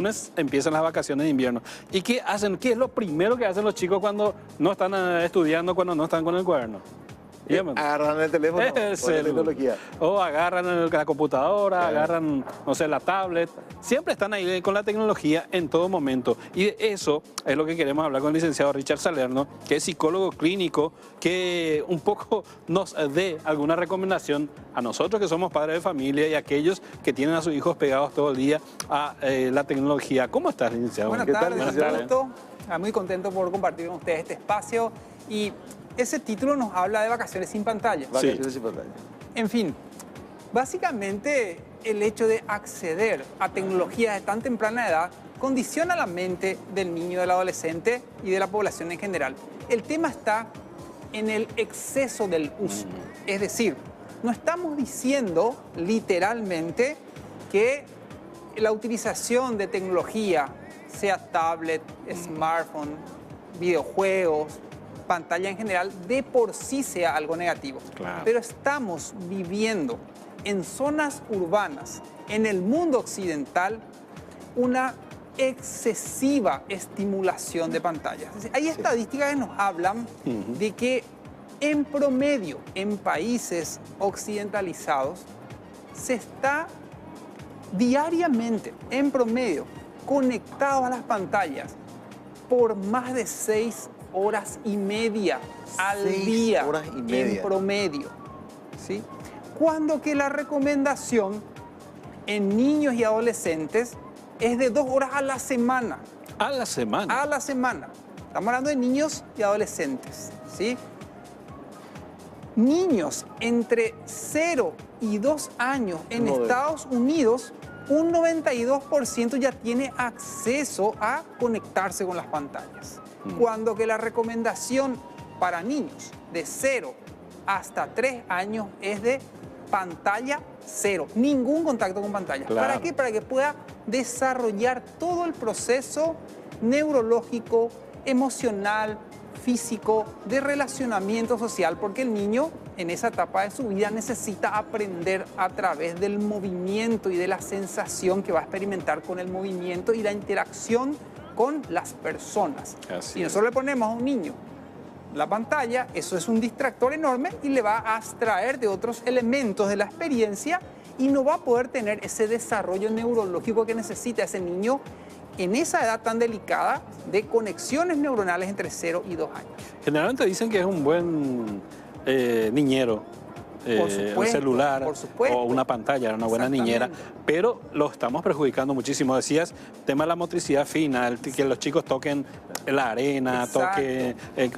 lunes empiezan las vacaciones de invierno. ¿Y qué hacen? ¿Qué es lo primero que hacen los chicos cuando no están estudiando, cuando no están con el cuaderno? Agarran el teléfono o la tecnología. O agarran la computadora, agarran, no sé, la tablet. Siempre están ahí con la tecnología en todo momento. Y de eso es lo que queremos hablar con el licenciado Richard Salerno, que es psicólogo clínico, que un poco nos dé alguna recomendación a nosotros que somos padres de familia y a aquellos que tienen a sus hijos pegados todo el día a la tecnología. ¿Cómo estás, licenciado? Buenas tardes. Muy contento por compartir con ustedes este espacio. Y ese título nos habla de vacaciones sin pantalla. Vacaciones sin pantalla. En fin, básicamente el hecho de acceder a tecnologías de tan temprana edad condiciona la mente del niño, del adolescente y de la población en general. El tema está en el exceso del uso. Es decir, no estamos diciendo literalmente que la utilización de tecnología, sea tablet, smartphone, videojuegos, pantalla en general, de por sí sea algo negativo. Claro. Pero estamos viviendo en zonas urbanas, en el mundo occidental, una excesiva estimulación de pantallas. Hay estadísticas que nos hablan de que en promedio, en países occidentalizados, se está diariamente, en promedio, conectados a las pantallas por más de 6 horas y media al día, 6 horas y media. en promedio, ¿sí? Cuando que la recomendación en niños y adolescentes es de 2 horas a la semana. ¿A la semana? A la semana. Estamos hablando de niños y adolescentes, ¿sí? Niños entre 0 y 2 años en Estados Unidos, un 92% ya tiene acceso a conectarse con las pantallas. Cuando que la recomendación para niños de 0 hasta 3 años es de pantalla 0, ningún contacto con pantalla. Claro. ¿Para qué? Para que pueda desarrollar todo el proceso neurológico, emocional, físico, de relacionamiento social, porque el niño en esa etapa de su vida necesita aprender a través del movimiento y de la sensación que va a experimentar con el movimiento y la interacción con las personas. Si nosotros le ponemos a un niño la pantalla, eso es un distractor enorme y le va a abstraer de otros elementos de la experiencia y no va a poder tener ese desarrollo neurológico que necesita ese niño en esa edad tan delicada de conexiones neuronales entre 0 y 2 años. Generalmente dicen que es un buen niñero. Un celular o una pantalla, una buena niñera, pero lo estamos perjudicando muchísimo. Decías, tema de la motricidad fina, que los chicos toquen la arena,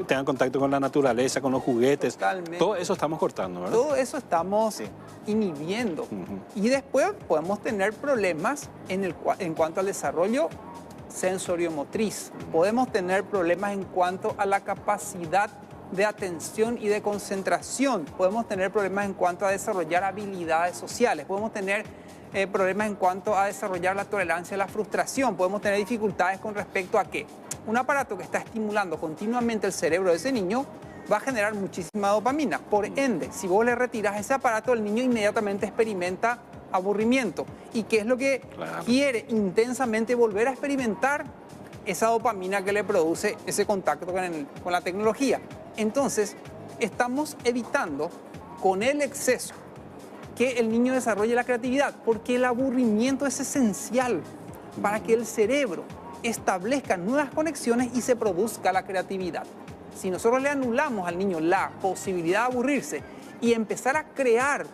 tengan contacto con la naturaleza, con los juguetes. Totalmente. Todo eso estamos cortando, ¿verdad? Todo eso estamos inhibiendo. Y después podemos tener problemas en cuanto al desarrollo sensoriomotriz. Podemos tener problemas en cuanto a la capacidad de atención y de concentración. Podemos tener problemas en cuanto a desarrollar habilidades sociales. Podemos tener problemas en cuanto a desarrollar la tolerancia a la frustración. Podemos tener dificultades con respecto a que un aparato que está estimulando continuamente el cerebro de ese niño va a generar muchísima dopamina. Por ende, si vos le retiras ese aparato, el niño inmediatamente experimenta aburrimiento. ¿Y qué es lo que quiere? Intensamente volver a experimentar esa dopamina que le produce ese contacto con la tecnología. Entonces, estamos evitando con el exceso que el niño desarrolle la creatividad, porque el aburrimiento es esencial para que el cerebro establezca nuevas conexiones y se produzca la creatividad. Si nosotros le anulamos al niño la posibilidad de aburrirse y empezar a crear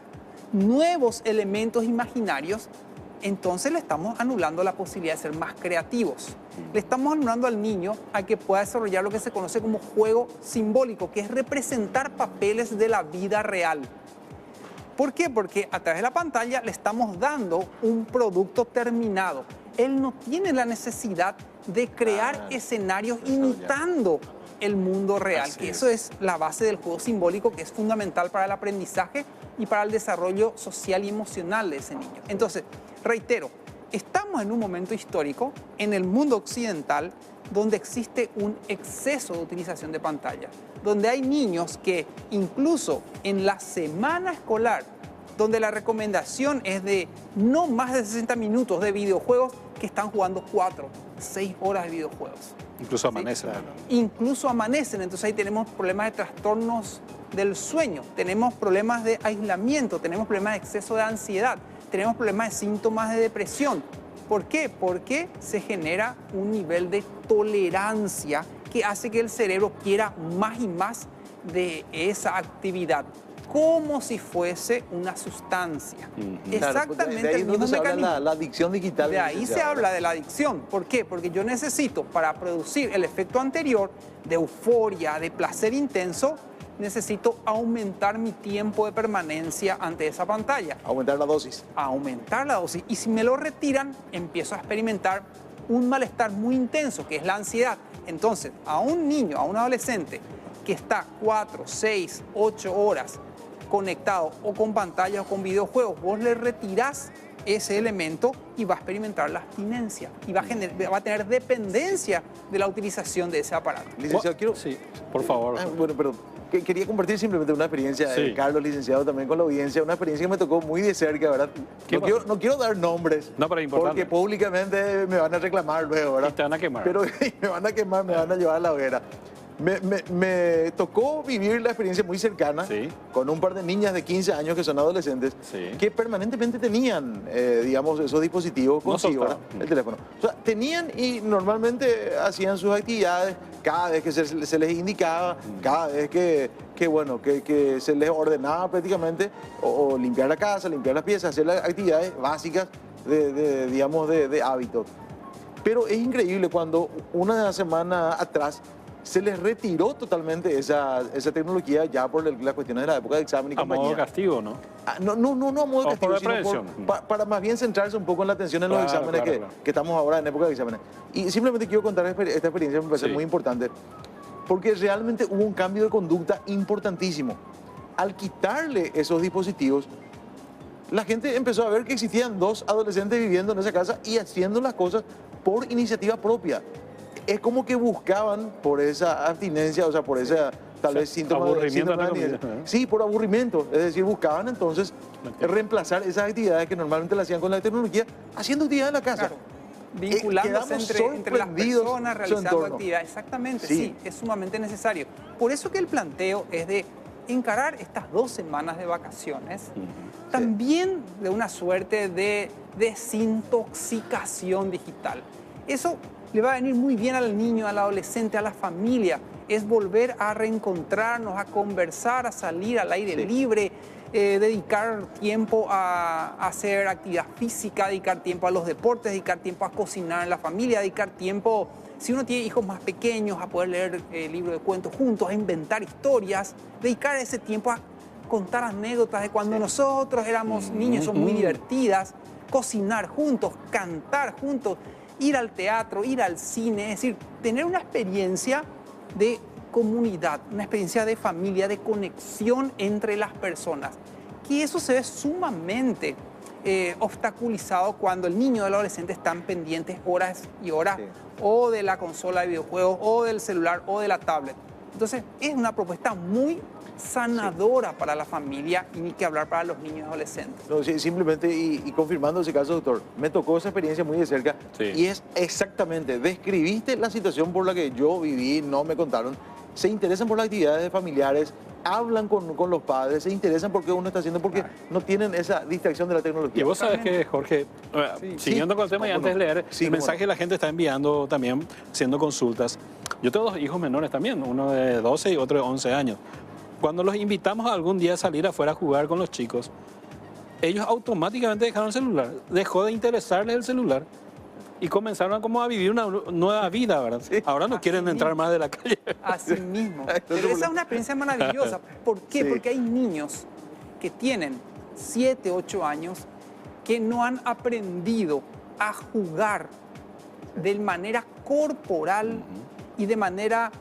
nuevos elementos imaginarios, entonces le estamos anulando la posibilidad de ser más creativos. Le estamos anulando al niño a que pueda desarrollar lo que se conoce como juego simbólico, que es representar papeles de la vida real. ¿Por qué? Porque a través de la pantalla le estamos dando un producto terminado. Él no tiene la necesidad de crear escenarios imitando el mundo real, que eso es la base del juego simbólico, que es fundamental para el aprendizaje y para el desarrollo social y emocional de ese niño. Entonces, reitero, estamos en un momento histórico en el mundo occidental donde existe un exceso de utilización de pantalla, donde hay niños que incluso en la semana escolar, donde la recomendación es de no más de 60 minutos de videojuegos, que están jugando 4, 6 horas de videojuegos. Incluso amanecen. ¿Sí? Incluso amanecen, entonces ahí tenemos problemas de trastornos del sueño, tenemos problemas de aislamiento, tenemos problemas de exceso de ansiedad, tenemos problemas de síntomas de depresión. ¿Por qué? Porque se genera un nivel de tolerancia que hace que el cerebro quiera más y más de esa actividad, como si fuese una sustancia. Exactamente de ahí el mismo se habla mecanismo. la adicción digital. De ahí se habla de la adicción. ¿Por qué? Porque yo necesito, para producir el efecto anterior de euforia, de placer intenso, necesito aumentar mi tiempo de permanencia ante esa pantalla. Aumentar la dosis. Aumentar la dosis. Y si me lo retiran, empiezo a experimentar un malestar muy intenso, que es la ansiedad. Entonces, a un niño, a un adolescente que está 4, 6, 8 horas conectado o con pantallas o con videojuegos, vos le retirás ese elemento y va a experimentar la abstinencia y va a tener dependencia de la utilización de ese aparato. Licenciado, quiero... Sí, por favor. Bueno, perdón. Quería compartir simplemente una experiencia, Sí. Carlos, licenciado, también con la audiencia, una experiencia que me tocó muy de cerca, ¿verdad? No quiero dar nombres, No, pero es importante. porque públicamente me van a reclamar luego, ¿verdad? Y te van a quemar. Pero me van a quemar, me van a llevar a la hoguera. Me tocó vivir la experiencia muy cercana Sí. con un par de niñas de 15 años que son adolescentes Sí. que permanentemente tenían, digamos, esos dispositivos No consigo, soltaban. ¿verdad? El teléfono. O sea, tenían y normalmente hacían sus actividades cada vez que se les indicaba, cada vez que se les ordenaba prácticamente o limpiar la casa, limpiar las piezas, hacer las actividades básicas de hábito. Pero es increíble cuando una semana atrás se les retiró totalmente esa tecnología ya por las cuestiones de la época de examen y A compañía. modo castigo, ¿no? No a modo de O castigo, por sino prevención. para más bien centrarse un poco en la atención en los Claro, exámenes claro, claro. que estamos ahora en época de exámenes. Y simplemente quiero contar esta experiencia, me parece Sí. muy importante, porque realmente hubo un cambio de conducta importantísimo. Al quitarle esos dispositivos, la gente empezó a ver que existían 2 adolescentes viviendo en esa casa y haciendo las cosas por iniciativa propia. Es como que buscaban por esa abstinencia, o sea, por esa tal vez síntoma aburrimiento, de entre abstinencia. comillas, ¿eh? Sí, por aburrimiento. Es decir, buscaban entonces reemplazar esas actividades que normalmente las hacían con la tecnología, haciendo actividades en la casa. Claro. Vinculándose quedamos entre las sorprendidos personas, su realizando entorno. actividades. Exactamente, Sí. sí, es sumamente necesario. Por eso que el planteo es de encarar estas 2 semanas de vacaciones, también de una suerte de desintoxicación digital. Eso le va a venir muy bien al niño, al adolescente, a la familia. Es volver a reencontrarnos, a conversar, a salir al aire libre, dedicar tiempo a hacer actividad física, dedicar tiempo a los deportes, dedicar tiempo a cocinar en la familia, dedicar tiempo, si uno tiene hijos más pequeños, a poder leer libros de cuentos juntos, a inventar historias, dedicar ese tiempo a contar anécdotas de cuando nosotros éramos niños, son muy divertidas, cocinar juntos, cantar juntos, ir al teatro, ir al cine, es decir, tener una experiencia de comunidad, una experiencia de familia, de conexión entre las personas. Que eso se ve sumamente obstaculizado cuando el niño o el adolescente están pendientes horas y horas o de la consola de videojuegos o del celular o de la tablet. Entonces, es una propuesta muy sanadora para la familia y ni que hablar para los niños y adolescentes. No, sí, simplemente, y confirmando ese caso, doctor, me tocó esa experiencia muy de cerca y es exactamente, describiste la situación por la que yo viví, no me contaron, se interesan por las actividades familiares, hablan con los padres, se interesan por qué uno está haciendo, porque no tienen esa distracción de la tecnología. Y vos sabés que, Jorge, siguiendo con el tema y antes de leer, el mensaje que la gente está enviando también, haciendo consultas. Yo tengo 2 hijos menores también, uno de 12 y otro de 11 años. Cuando los invitamos a algún día a salir afuera a jugar con los chicos, ellos automáticamente dejaron el celular. Dejó de interesarles el celular y comenzaron como a vivir una nueva vida, ¿verdad? Sí. Ahora no quieren entrar más de la calle. Así mismo. Pero esa es una experiencia maravillosa. ¿Por qué? Sí. Porque hay niños que tienen 7, 8 años que no han aprendido a jugar de manera corporal y de manera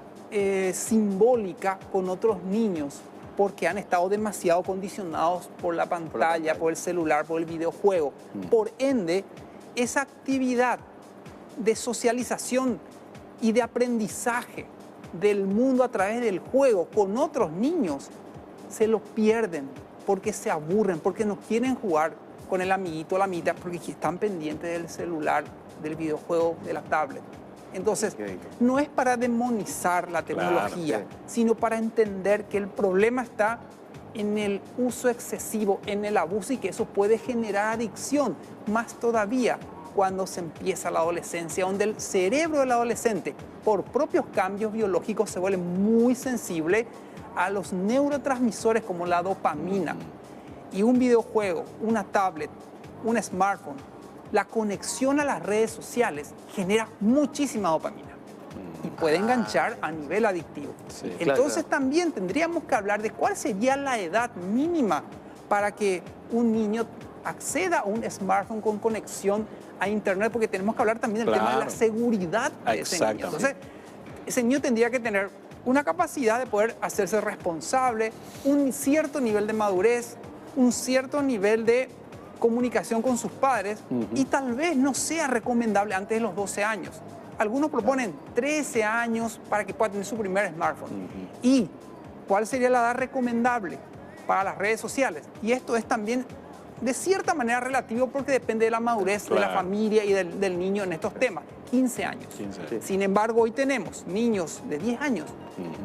simbólica con otros niños porque han estado demasiado condicionados por la pantalla, por el celular, por el videojuego. Por ende, esa actividad de socialización y de aprendizaje del mundo a través del juego con otros niños se lo pierden porque se aburren, porque no quieren jugar con el amiguito o la amiguita, porque están pendientes del celular del videojuego, de la tablet. Entonces, Ok. no es para demonizar la tecnología, Claro, sino para entender que el problema está en el uso excesivo, en el abuso y que eso puede generar adicción, más todavía cuando se empieza la adolescencia, donde el cerebro del adolescente, por propios cambios biológicos, se vuelve muy sensible a los neurotransmisores como la dopamina. Y un videojuego, una tablet, un smartphone, la conexión a las redes sociales genera muchísima dopamina y puede enganchar a nivel adictivo. Sí. Entonces Claro. también tendríamos que hablar de cuál sería la edad mínima para que un niño acceda a un smartphone con conexión a internet, porque tenemos que hablar también del tema de la Claro. seguridad de ese niño. Exactamente. Entonces, ese niño tendría que tener una capacidad de poder hacerse responsable, un cierto nivel de madurez, un cierto nivel de comunicación con sus padres y tal vez no sea recomendable antes de los 12 años. Algunos proponen 13 años para que pueda tener su primer smartphone. ¿Y cuál sería la edad recomendable para las redes sociales? Y esto es también de cierta manera relativo porque depende de la madurez de la Claro. familia y del niño en estos temas. 15 años. 15. Sí. Sin embargo, hoy tenemos niños de 10 años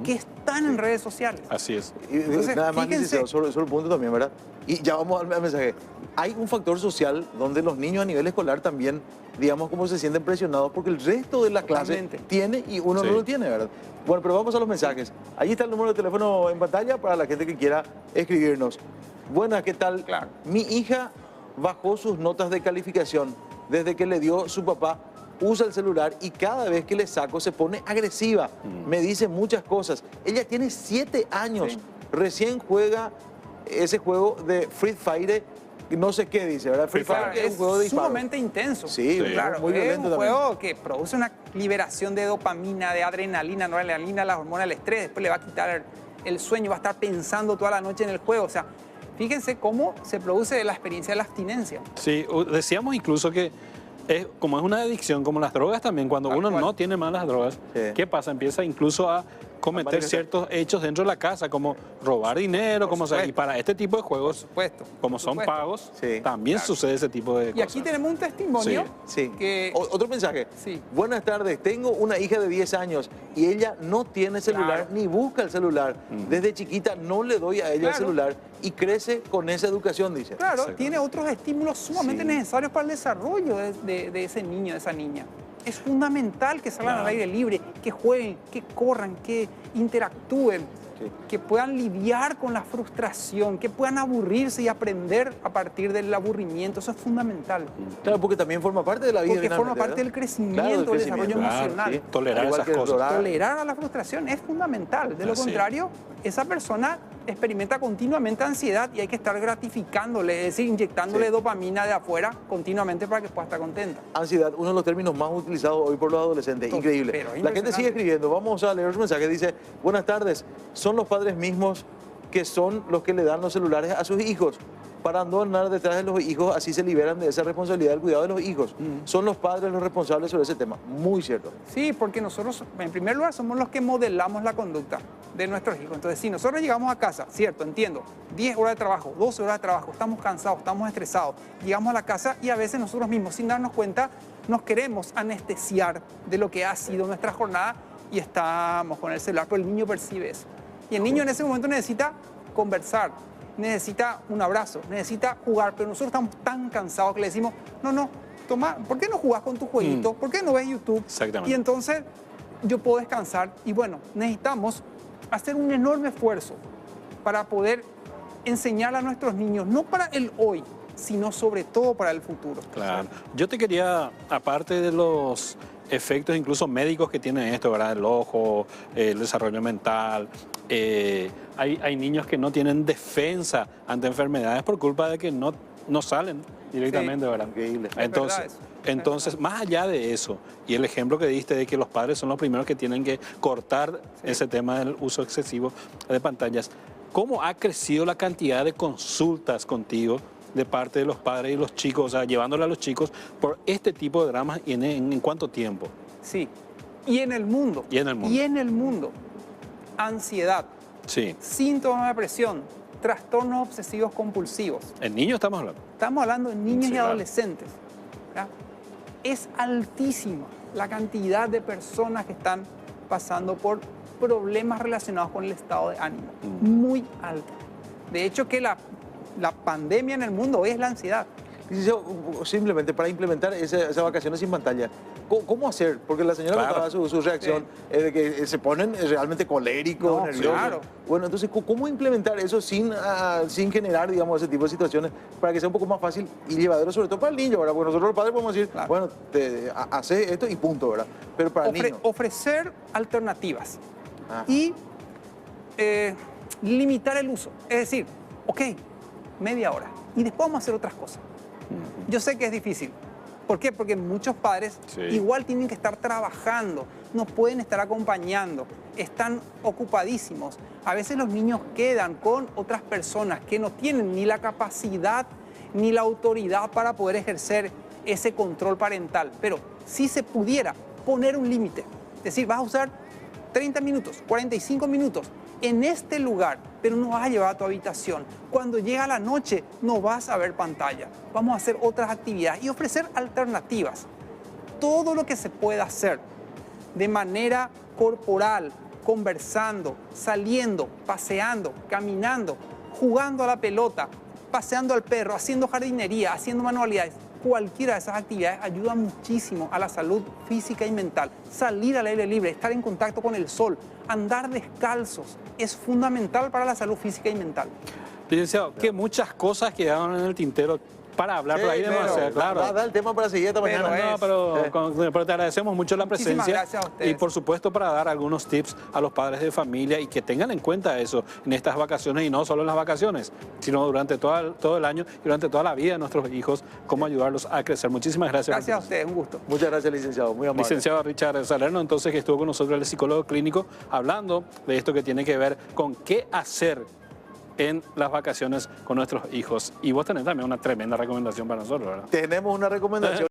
que están en redes sociales. Así es. Y Entonces, nada más, fíjense. licenciado, sobre el punto también, ¿verdad? Y ya vamos al mensaje. Hay un factor social donde los niños a nivel escolar también, digamos, como se sienten presionados porque el resto de la clase Totalmente. tiene y uno Sí. no lo tiene, ¿verdad? Bueno, pero vamos a los mensajes. Ahí está el número de teléfono en pantalla para la gente que quiera escribirnos. Buenas, ¿qué tal? Claro. Mi hija bajó sus notas de calificación desde que le dio su papá. Usa el celular y cada vez que le saco se pone agresiva. Me dice muchas cosas. Ella tiene 7 años. Sí. Recién juega ese juego de Free Fire, no sé qué dice, ¿verdad? Free Claro, Fire es un juego de disparos. sumamente intenso. Sí, claro, muy es violento un también. juego que produce una liberación de dopamina, de adrenalina, noradrenalina, la hormona del estrés. Después le va a quitar el sueño, va a estar pensando toda la noche en el juego. O sea, fíjense cómo se produce la experiencia de la abstinencia. Sí, decíamos incluso que como es una adicción, como las drogas también, cuando Tal uno cual. no tiene malas drogas, Sí. ¿qué pasa? Empieza incluso a cometer manifestar. ciertos hechos dentro de la casa, como robar dinero, Por como y supuesto. para este tipo de juegos, Supuesto. como por son supuesto. pagos, Sí. también Claro. sucede ese tipo de Y cosas. aquí tenemos un testimonio Sí. que... Otro mensaje. Sí. Buenas tardes, tengo una hija de 10 años y ella no tiene celular Claro. ni busca el celular. Desde chiquita no le doy a ella el Claro. celular y crece con esa educación, dice. Claro, Exactamente. tiene otros estímulos sumamente Sí. necesarios para el desarrollo de ese niño, de esa niña. Es fundamental que salgan Claro. al aire libre, que jueguen, que corran, que interactúen, Sí. que puedan lidiar con la frustración, que puedan aburrirse y aprender a partir del aburrimiento. Eso es fundamental. Claro, porque también forma parte de la vida. Porque forma finalmente, parte ¿verdad? del crecimiento, Claro, del del desarrollo crecimiento. emocional. sí. Tolerar Al igual esas que cosas. explorar. Tolerar a la frustración es fundamental. De lo Así es. contrario, esa persona experimenta continuamente ansiedad y hay que estar gratificándole, es decir, inyectándole Sí. dopamina de afuera continuamente para que pueda estar contenta. Ansiedad, uno de los términos más utilizados hoy por los adolescentes. Pero Increíble. La gente impresionante. sigue escribiendo. Vamos a leer su mensaje. Dice, buenas tardes. Son los padres mismos que son los que le dan los celulares a sus hijos para no andar detrás de los hijos, así se liberan de esa responsabilidad del cuidado de los hijos. Son los padres los responsables sobre ese tema. Muy cierto. Sí, porque nosotros, en primer lugar, somos los que modelamos la conducta de nuestros hijos. Entonces, si nosotros llegamos a casa, cierto, entiendo, 10 horas de trabajo, 12 horas de trabajo, estamos cansados, estamos estresados, llegamos a la casa y a veces nosotros mismos, sin darnos cuenta, nos queremos anestesiar de lo que ha sido nuestra jornada y estamos con el celular, pero el niño percibe eso. Y el niño en ese momento necesita conversar, necesita un abrazo, necesita jugar, pero nosotros estamos tan cansados que le decimos, no, toma, ¿por qué no jugás con tu jueguito? ¿Por qué no ves YouTube? Exactamente. Y entonces yo puedo descansar y bueno, necesitamos hacer un enorme esfuerzo para poder enseñar a nuestros niños, no para el hoy, sino sobre todo para el futuro. Claro. Yo te quería, aparte de los efectos incluso médicos que tiene esto, ¿verdad? El ojo, el desarrollo mental. Hay niños que no tienen defensa ante enfermedades por culpa de que no salen directamente, ¿verdad? Increíble. Entonces, verdad eso. entonces, más allá de eso, y el ejemplo que diste de que los padres son los primeros que tienen que cortar ese tema del uso excesivo de pantallas, ¿cómo ha crecido la cantidad de consultas contigo de parte de los padres y los chicos, o sea, llevándole a los chicos por este tipo de dramas y en cuánto tiempo? Sí. Y en el mundo. Y en el mundo. Y en el mundo. Ansiedad, Sí. síntomas de depresión, trastornos obsesivos compulsivos. ¿En niños estamos hablando? Estamos hablando de niños Sí, y claro. adolescentes. ¿ya? es altísima la cantidad de personas que están pasando por problemas relacionados con el estado de ánimo. Muy alta. De hecho, que la pandemia en el mundo hoy es la ansiedad. Licenciado, simplemente para implementar esas vacaciones sin pantalla, ¿cómo hacer? Porque la señora Claro. contaba su reacción de que se ponen realmente coléricos, No, nerviosos. claro. Bueno, entonces, ¿cómo implementar eso sin generar, digamos, ese tipo de situaciones para que sea un poco más fácil y llevadero, sobre todo para el niño, ¿verdad? Porque nosotros los padres podemos decir, Claro. bueno, hace esto y punto, ¿verdad? Pero para el niño. Ofrecer alternativas Ah. y limitar el uso. Es decir, ok, media hora y después vamos a hacer otras cosas. Yo sé que es difícil. ¿Por qué? Porque muchos padres Sí. igual tienen que estar trabajando, no pueden estar acompañando, están ocupadísimos. A veces los niños quedan con otras personas que no tienen ni la capacidad ni la autoridad para poder ejercer ese control parental. Pero si se pudiera poner un límite, es decir, vas a usar 30 minutos, 45 minutos en este lugar, pero no vas a llevar a tu habitación. Cuando llega la noche no vas a ver pantalla. Vamos a hacer otras actividades y ofrecer alternativas. Todo lo que se pueda hacer de manera corporal, conversando, saliendo, paseando, caminando, jugando a la pelota, paseando al perro, haciendo jardinería, haciendo manualidades. Cualquiera de esas actividades ayuda muchísimo a la salud física y mental. Salir al aire libre, estar en contacto con el sol, andar descalzos, es fundamental para la salud física y mental. Licenciado, que muchas cosas quedaron en el tintero para hablar, pero hay demasiado, claro. Va a dar el tema para seguir esta Pero mañana. Pero te agradecemos mucho la Muchísimas presencia gracias a ustedes. y por supuesto para dar algunos tips a los padres de familia y que tengan en cuenta eso en estas vacaciones y no solo en las vacaciones, sino durante todo el año y durante toda la vida de nuestros hijos, cómo ayudarlos a crecer. Muchísimas gracias. Gracias a ustedes, un gusto. Muchas gracias, licenciado. Muy amable. Licenciado Richard Salerno, entonces, que estuvo con nosotros, el psicólogo clínico, hablando de esto que tiene que ver con qué hacer en las vacaciones con nuestros hijos. Y vos tenés también una tremenda recomendación para nosotros, ¿verdad? Tenemos una recomendación.